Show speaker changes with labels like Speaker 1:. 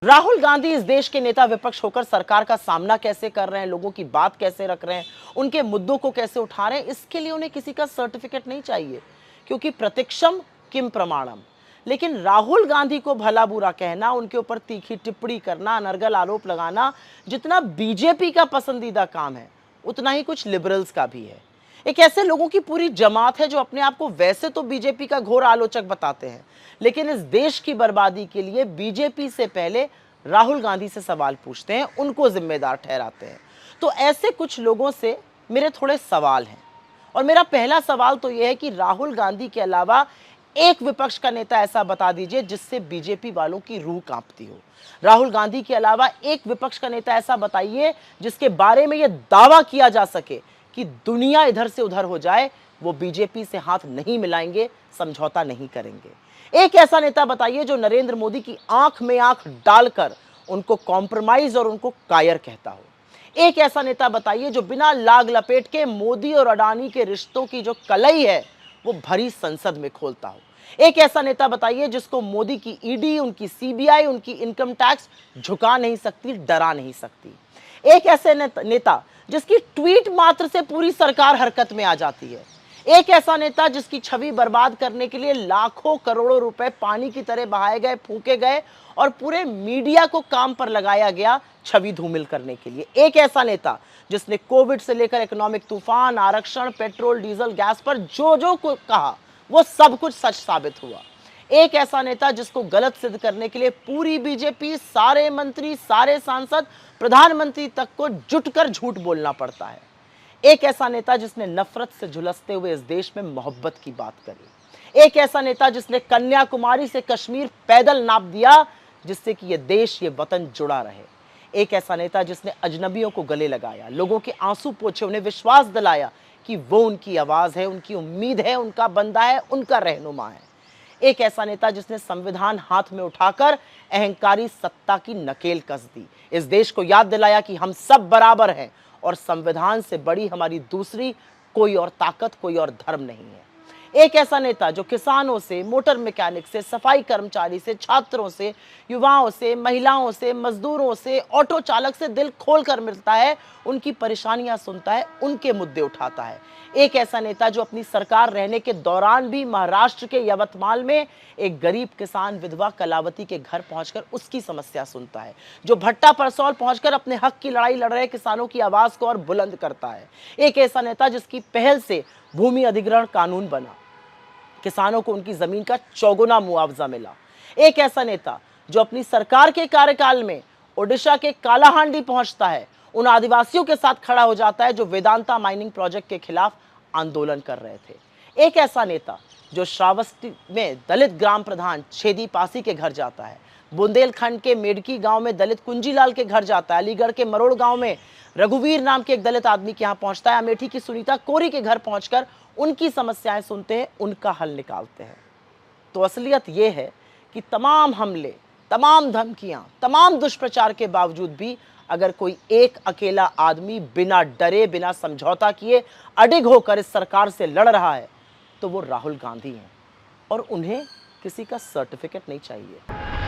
Speaker 1: राहुल गांधी इस देश के नेता विपक्ष होकर सरकार का सामना कैसे कर रहे हैं, लोगों की बात कैसे रख रहे हैं, उनके मुद्दों को कैसे उठा रहे हैं, इसके लिए उन्हें किसी का सर्टिफिकेट नहीं चाहिए, क्योंकि प्रत्यक्षम किम प्रमाणम। लेकिन राहुल गांधी को भला बुरा कहना, उनके ऊपर तीखी टिप्पणी करना, अनर्गल आरोप लगाना जितना बीजेपी का पसंदीदा काम है, उतना ही कुछ लिबरल्स का भी है। एक ऐसे लोगों की पूरी जमात है जो अपने आप को वैसे तो बीजेपी का घोर आलोचक बताते हैं, लेकिन इस देश की बर्बादी के लिए बीजेपी से पहले राहुल गांधी से सवाल पूछते हैं, उनको जिम्मेदार ठहराते हैं। तो ऐसे कुछ लोगों से मेरे थोड़े सवाल हैं, और मेरा पहला सवाल तो यह है कि राहुल गांधी के अलावा एक विपक्ष का नेता ऐसा बता दीजिए जिससे बीजेपी वालों की रूह कांपती हो। राहुल गांधी के अलावा एक विपक्ष का नेता ऐसा बताइए जिसके बारे में यह दावा किया जा सके कि दुनिया इधर से उधर हो जाए, वो बीजेपी से हाथ नहीं मिलाएंगे, समझौता नहीं करेंगे। एक ऐसा नेता बताइए जो नरेंद्र मोदी की आंख में आंख डालकर उनको कॉम्प्रोमाइज और उनको कायर कहता हो। एक ऐसा नेता बताइए जो बिना लाग लपेट के मोदी और अडानी के रिश्तों की जो कलई है वो भरी संसद में खोलता हो। एक ऐसा नेता बताइए जिसको मोदी की ईडी, उनकी सीबीआई, उनकी इनकम टैक्स झुका नहीं सकती, डरा नहीं सकती। एक ऐसे नेता जिसकी ट्वीट मात्र से पूरी सरकार हरकत में आ जाती है। एक ऐसा नेता जिसकी छवि बर्बाद करने के लिए लाखों करोड़ों रुपए पानी की तरह बहाए गए, फूके गए और पूरे मीडिया को काम पर लगाया गया छवि धूमिल करने के लिए। एक ऐसा नेता जिसने कोविड से लेकर इकोनॉमिक तूफान, आरक्षण, पेट्रोल, डीजल, गैस पर जो को कहा वो सब कुछ सच साबित हुआ। एक ऐसा नेता जिसको गलत सिद्ध करने के लिए पूरी बीजेपी, सारे मंत्री, सारे सांसद, प्रधानमंत्री तक को जुटकर झूठ बोलना पड़ता है। एक ऐसा नेता जिसने नफरत से झुलसते हुए इस देश में मोहब्बत की बात करी। एक ऐसा नेता जिसने कन्याकुमारी से कश्मीर पैदल नाप दिया जिससे कि यह देश, ये वतन जुड़ा रहे। एक ऐसा नेता जिसने अजनबियों को गले लगाया, लोगों के आंसू पोंछे, उन्हें विश्वास दिलाया कि वो उनकी आवाज है, उनकी उम्मीद है, उनका बंदा है, उनका रहनुमा है। एक ऐसा नेता जिसने संविधान हाथ में उठाकर अहंकारी सत्ता की नकेल कस दी, इस देश को याद दिलाया कि हम सब बराबर हैं और संविधान से बड़ी हमारी दूसरी कोई और ताकत, कोई और धर्म नहीं है। एक ऐसा नेता जो किसानों से, मोटर मैकेनिक से, सफाई कर्मचारी से, छात्रों से, युवाओं से, महिलाओं से, मजदूरों से, ऑटो चालक से दिल खोलकर मिलता है, उनकी परेशानियां सुनता है, उनके मुद्दे उठाता है। एक ऐसा नेता जो अपनी सरकार रहने के दौरान भी महाराष्ट्र के यवतमाल में एक गरीब किसान विधवा कलावती के घर पहुंचकर उसकी समस्या सुनता है, जो भट्टा परसौल पहुंचकर अपने हक की लड़ाई लड़ रहे किसानों की आवाज को और बुलंद करता है। एक ऐसा नेता जिसकी पहल से भूमि अधिग्रहण कानून बना, किसानों को उनकी जमीन का चौगुना मुआवजा मिला। एक ऐसा नेता जो अपनी सरकार के कार्यकाल में ओडिशा के कालाहांडी पहुंचता है, उन आदिवासियों के साथ खड़ा हो जाता है जो वेदांता माइनिंग प्रोजेक्ट के खिलाफ आंदोलन कर रहे थे। एक ऐसा नेता जो श्रावस्ती में दलित ग्राम प्रधान छेदी पासी के घर जाता है, बुंदेलखंड के मेडकी गांव में दलित कुंजीलाल के घर जाता है, अलीगढ़ के मरोड़ गांव में रघुवीर नाम के एक दलित आदमी के यहां पहुंचता है, अमेठी की सुनीता कोरी के घर पहुंचकर उनकी समस्याएं सुनते हैं, उनका हल निकालते हैं। तो असलियत यह है कि तमाम हमले, तमाम धमकियां, तमाम दुष्प्रचार के बावजूद भी अगर कोई एक अकेला आदमी बिना डरे, बिना समझौता किए अडिग होकर इस सरकार से लड़ रहा है तो वो राहुल गांधी हैं, और उन्हें किसी का सर्टिफिकेट नहीं चाहिए।